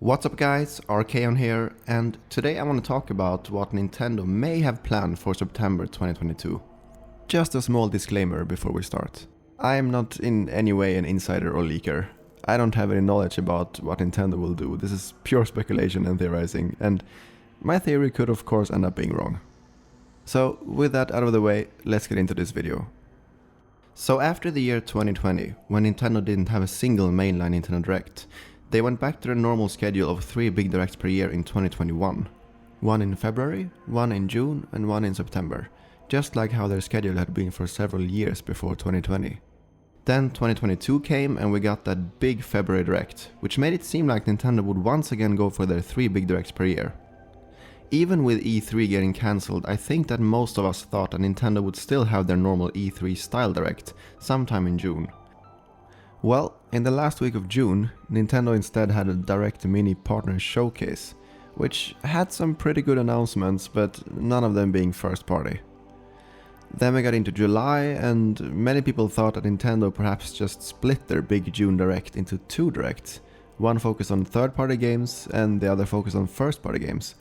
What's up guys, Archaon here, and today I want to talk about what Nintendo may have planned for September 2022. Just a small disclaimer before we start. I am not in any way an insider or leaker. I don't have any knowledge about what Nintendo will do. This is pure speculation and theorizing, and my theory could of course end up being wrong. So with that out of the way, let's get into this video. So after the year 2020, when Nintendo didn't have a single mainline Nintendo Direct, they went back to their normal schedule of 3 big directs per year in 2021. One in February, one in June, and one in September, just like how their schedule had been for several years before 2020. Then 2022 came and we got that big February direct, which made it seem like Nintendo would once again go for their 3 big directs per year. Even with E3 getting cancelled, I think that most of us thought that Nintendo would still have their normal E3 style direct sometime in June. Well, in the last week of June, Nintendo instead had a Direct Mini Partner Showcase, which had some pretty good announcements, but none of them being first party. Then we got into July, and many people thought that Nintendo perhaps just split their big June Direct into 2 directs, one focused on third-party games and the other focused on first-party games,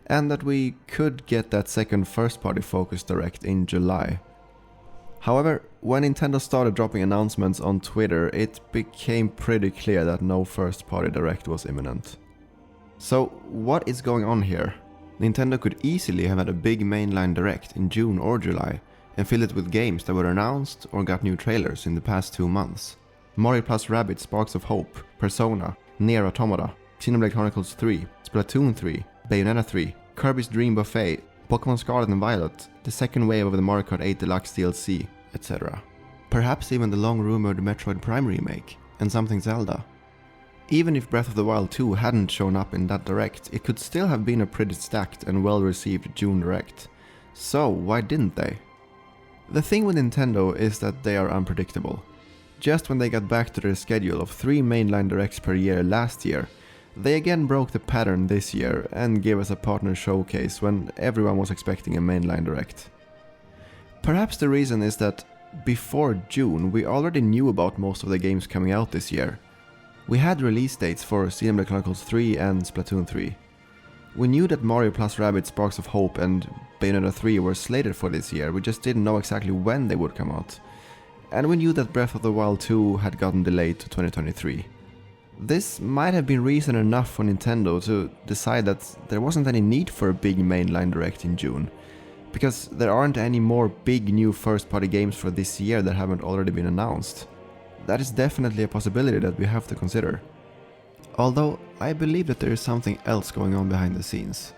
and that we could get that second first-party focused Direct in July. However, when Nintendo started dropping announcements on Twitter, it became pretty clear that no first-party direct was imminent. So what is going on here? Nintendo could easily have had a big mainline direct in June or July and fill it with games that were announced or got new trailers in the past 2 months. Mario + Rabbids Sparks of Hope, Persona, Nier Automata, Xenoblade Chronicles 3, Splatoon 3, Bayonetta 3, Kirby's Dream Buffet, Pokémon Scarlet and Violet, the second wave of the Mario Kart 8 Deluxe DLC, etc. Perhaps even the long-rumoured Metroid Prime remake, and something Zelda. Even if Breath of the Wild 2 hadn't shown up in that direct, it could still have been a pretty stacked and well-received June direct. So why didn't they? The thing with Nintendo is that they are unpredictable. Just when they got back to their schedule of 3 mainline directs per year last year, they again broke the pattern this year and gave us a partner showcase when everyone was expecting a mainline direct. Perhaps the reason is that before June we already knew about most of the games coming out this year. We had release dates for Xenoblade Chronicles 3 and Splatoon 3. We knew that Mario + Rabbids Sparks of Hope and Bayonetta 3 were slated for this year, we just didn't know exactly when they would come out. And we knew that Breath of the Wild 2 had gotten delayed to 2023. This might have been reason enough for Nintendo to decide that there wasn't any need for a big mainline direct in June, because there aren't any more big new first-party games for this year that haven't already been announced. That is definitely a possibility that we have to consider. Although I believe that there is something else going on behind the scenes.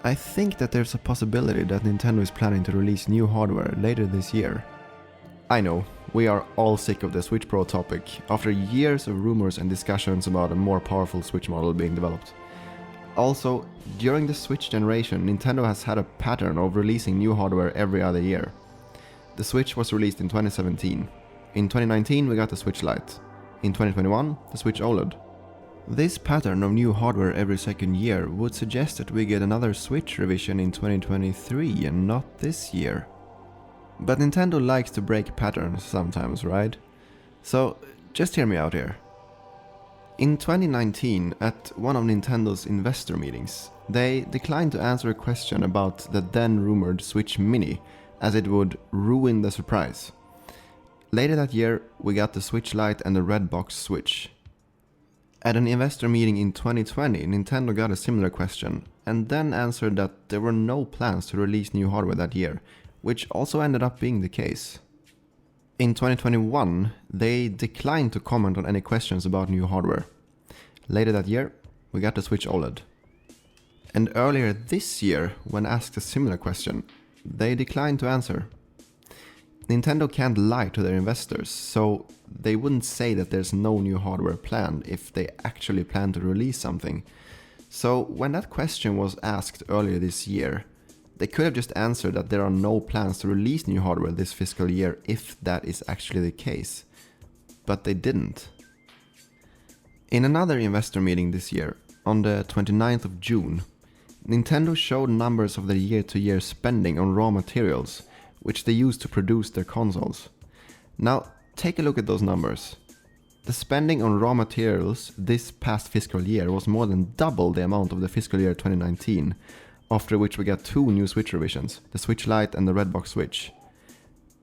I think that there's a possibility that Nintendo is planning to release new hardware later this year. I know, we are all sick of the SwitchPro topic after years of rumors and discussions about a more powerful Switch model being developed. Also, during the Switch generation, Nintendo has had a pattern of releasing new hardware every other year. The Switch was released in 2017. In 2019 we got the Switch Lite. In 2021, the Switch OLED. This pattern of new hardware every second year would suggest that we get another Switch revision in 2023 and not this year. But Nintendo likes to break patterns sometimes, right? So just hear me out here. In 2019, at one of Nintendo's investor meetings, they declined to answer a question about the then rumored Switch Mini, as it would ruin the surprise. Later that year, we got the Switch Lite and the red box Switch. At an investor meeting in 2020, Nintendo got a similar question, and then answered that there were no plans to release new hardware that year, which also ended up being the case. In 2021, they declined to comment on any questions about new hardware. Later that year, we got the Switch OLED. And earlier this year, when asked a similar question, they declined to answer. Nintendo can't lie to their investors, so they wouldn't say that there's no new hardware planned if they actually plan to release something. So when that question was asked earlier this year, they could have just answered that there are no plans to release new hardware this fiscal year if that is actually the case. But they didn't. In another investor meeting this year, on the 29th of June, Nintendo showed numbers of their year-to-year spending on raw materials, which they use to produce their consoles. Now, take a look at those numbers. The spending on raw materials this past fiscal year was more than double the amount of the fiscal year 2019, after which we got 2 new Switch revisions, the Switch Lite and the Redbox Switch.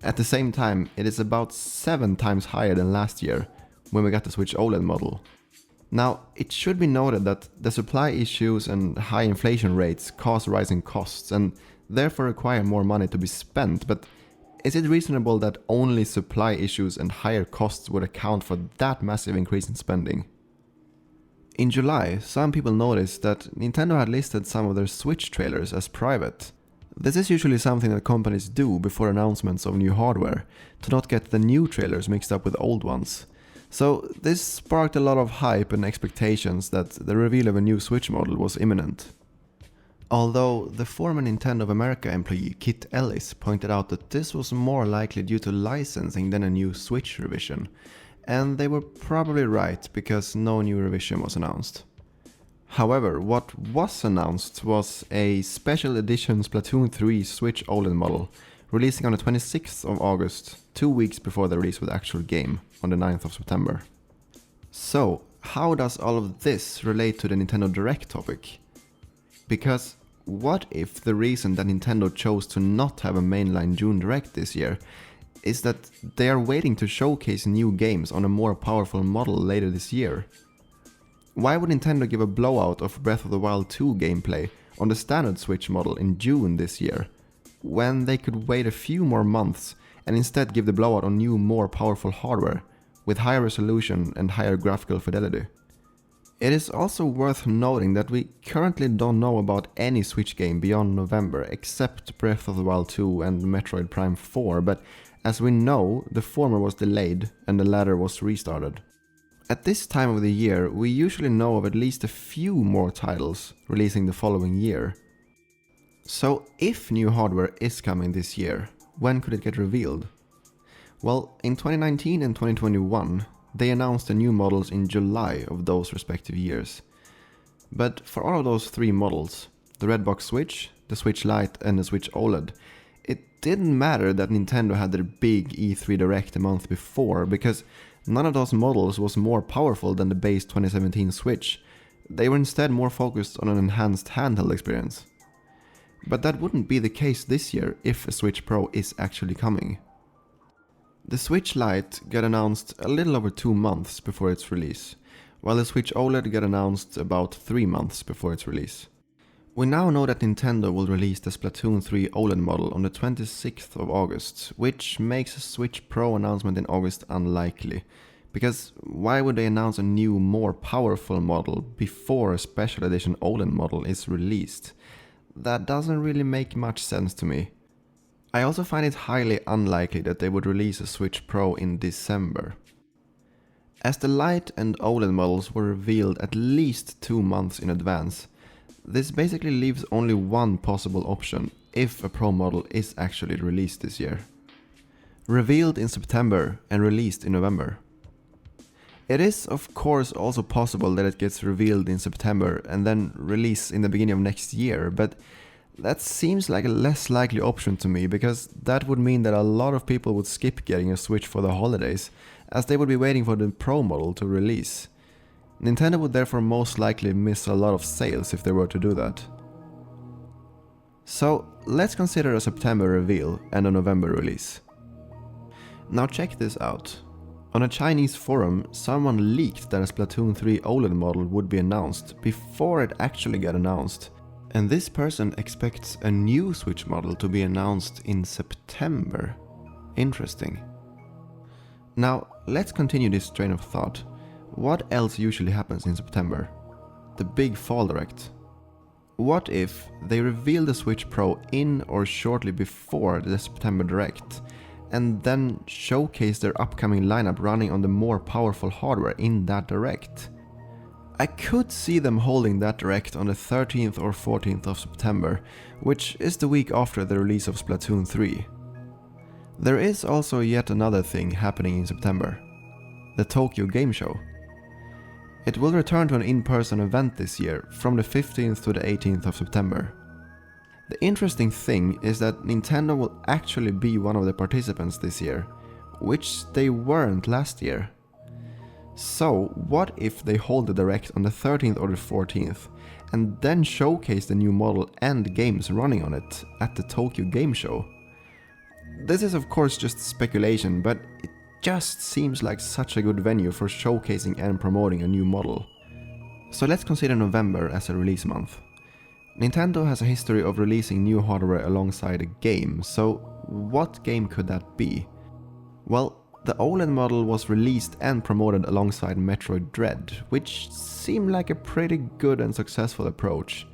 At the same time, it is about 7 times higher than last year, when we got the Switch OLED model. Now, it should be noted that the supply issues and high inflation rates cause rising costs and therefore require more money to be spent, but is it reasonable that only supply issues and higher costs would account for that massive increase in spending? In July, some people noticed that Nintendo had listed some of their Switch trailers as private. This is usually something that companies do before announcements of new hardware, to not get the new trailers mixed up with old ones. So this sparked a lot of hype and expectations that the reveal of a new Switch model was imminent. Although the former Nintendo of America employee Kit Ellis pointed out that this was more likely due to licensing than a new Switch revision, and they were probably right because no new revision was announced. However, what was announced was a special edition Splatoon 3 Switch OLED model, releasing on the 26th of August, 2 weeks before the release of the actual game, on the 9th of September. So, how does all of this relate to the NintendoDirect topic? Because what if the reason that Nintendo chose to not have a mainline June Direct this year is that they are waiting to showcase new games on a more powerful model later this year? Why would Nintendo give a blowout of Breath of the Wild 2 gameplay on the standard Switch model in June this year, when they could wait a few more months and instead give the blowout on new, more powerful hardware with higher resolution and higher graphical fidelity? It is also worth noting that we currently don't know about any Switch game beyond November except Breath of the Wild 2 and Metroid Prime 4, but as we know, the former was delayed and the latter was restarted. At this time of the year, we usually know of at least a few more titles releasing the following year. So if new hardware is coming this year, when could it get revealed? Well, in 2019 and 2021, they announced the new models in July of those respective years. But for all of those 3 models, the Redbox Switch, the Switch Lite and the Switch OLED, it didn't matter that Nintendo had their big E3 Direct a month before, because none of those models was more powerful than the base 2017 Switch. They were instead more focused on an enhanced handheld experience. But that wouldn't be the case this year if a Switch Pro is actually coming. The Switch Lite got announced a little over 2 months before its release, while the Switch OLED got announced about 3 months before its release. We now know that Nintendo will release the Splatoon 3 OLED model on the 26th of August, which makes a Switch Pro announcement in August unlikely, because why would they announce a new, more powerful model before a special edition OLED model is released? That doesn't really make much sense to me. I also find it highly unlikely that they would release a Switch Pro in December. As the Lite and OLED models were revealed at least 2 months in advance, this basically leaves only one possible option if a Pro model is actually released this year. Revealed in September and released in November. It is of course also possible that it gets revealed in September and then released in the beginning of next year, but that seems like a less likely option to me, because that would mean that a lot of people would skip getting a Switch for the holidays, as they would be waiting for the Pro model to release. Nintendo would therefore most likely miss a lot of sales if they were to do that. So let's consider a September reveal and a November release. Now check this out. On a Chinese forum, someone leaked that a Splatoon 3 OLED model would be announced before it actually got announced. And this person expects a new Switch model to be announced in September. Interesting. Now, let's continue this train of thought. What else usually happens in September? The big fall direct. What if they reveal the Switch Pro in or shortly before the September Direct, and then showcase their upcoming lineup running on the more powerful hardware in that Direct? I could see them holding that Direct on the 13th or 14th of September, which is the week after the release of Splatoon 3. There is also yet another thing happening in September: the Tokyo Game Show. It will return to an in-person event this year from the 15th to the 18th of September. The interesting thing is that Nintendo will actually be one of the participants this year, which they weren't last year. So what if they hold the Direct on the 13th or the 14th and then showcase the new model and games running on it at the Tokyo Game Show? This is of course just speculation, but it just seems like such a good venue for showcasing and promoting a new model. So let's consider November as a release month. Nintendo has a history of releasing new hardware alongside a game, so what game could that be? Well, the OLED model was released and promoted alongside Metroid Dread, which seemed like a pretty good and successful approach.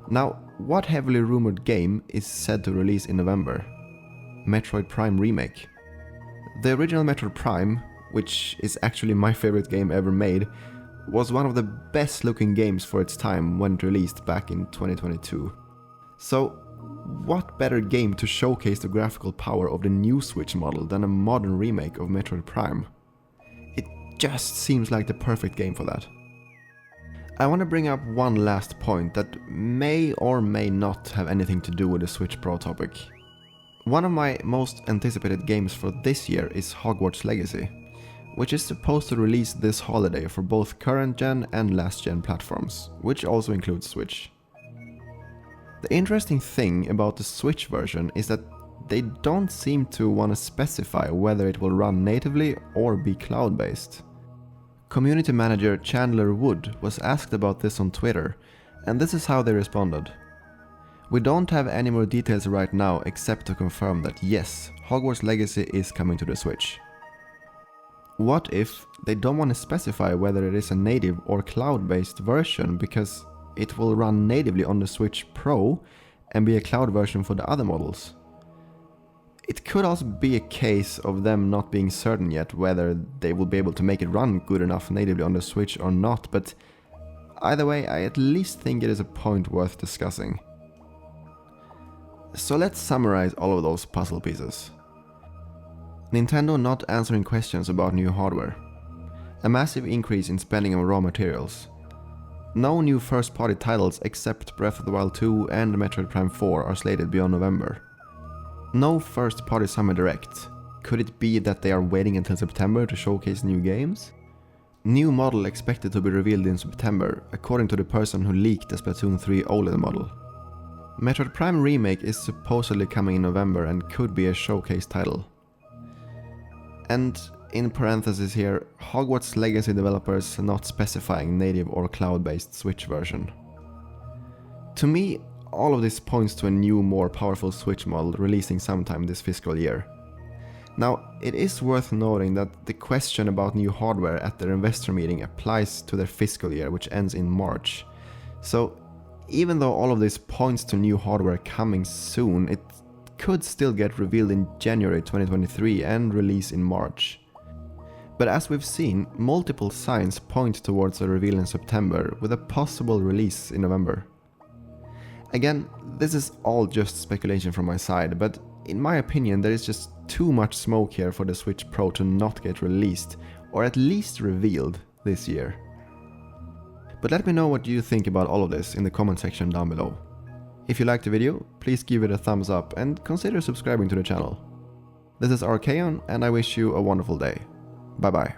Now, what heavily rumored game is said to release in November? Metroid Prime Remake. The original Metroid Prime, which is actually my favorite game ever made, was one of the best looking games for its time when it released back in 2022. So what better game to showcase the graphical power of the new Switch model than a modern remake of Metroid Prime? It just seems like the perfect game for that. I want to bring up one last point that may or may not have anything to do with the SwitchPro topic. One of my most anticipated games for this year is Hogwarts Legacy, which is supposed to release this holiday for both current gen and last gen platforms, which also includes Switch. The interesting thing about the Switch version is that they don't seem to want to specify whether it will run natively or be cloud-based. Community manager Chandler Wood was asked about this on Twitter, and this is how they responded. "We don't have any more details right now except to confirm that yes, Hogwarts Legacy is coming to the Switch." What if they don't want to specify whether it is a native or cloud-based version because it will run natively on the Switch Pro and be a cloud version for the other models? It could also be a case of them not being certain yet whether they will be able to make it run good enough natively on the Switch or not, but either way, I at least think it is a point worth discussing. So let's summarize all of those puzzle pieces. Nintendo not answering questions about new hardware. A massive increase in spending on raw materials. No new first-party titles except Breath of the Wild 2 and Metroid Prime 4 are slated beyond November. No first-party Summer Direct. Could it be that they are waiting until September to showcase new games? New model expected to be revealed in September, according to the person who leaked the Splatoon 3 OLED model. Metroid Prime Remake is supposedly coming in November and could be a showcase title. And in parentheses here, Hogwarts Legacy developers not specifying native or cloud-based Switch version. To me, all of this points to a new, more powerful Switch model releasing sometime this fiscal year. Now, it is worth noting that the question about new hardware at their investor meeting applies to their fiscal year, which ends in March. So, even though all of this points to new hardware coming soon, it could still get revealed in January 2023 and release in March. But as we've seen, multiple signs point towards a reveal in September with a possible release in November. Again, this is all just speculation from my side, but in my opinion there is just too much smoke here for the Switch Pro to not get released, or at least revealed, this year. But let me know what you think about all of this in the comment section down below. If you liked the video, please give it a thumbs up and consider subscribing to the channel. This is Archaon and I wish you a wonderful day. Bye bye.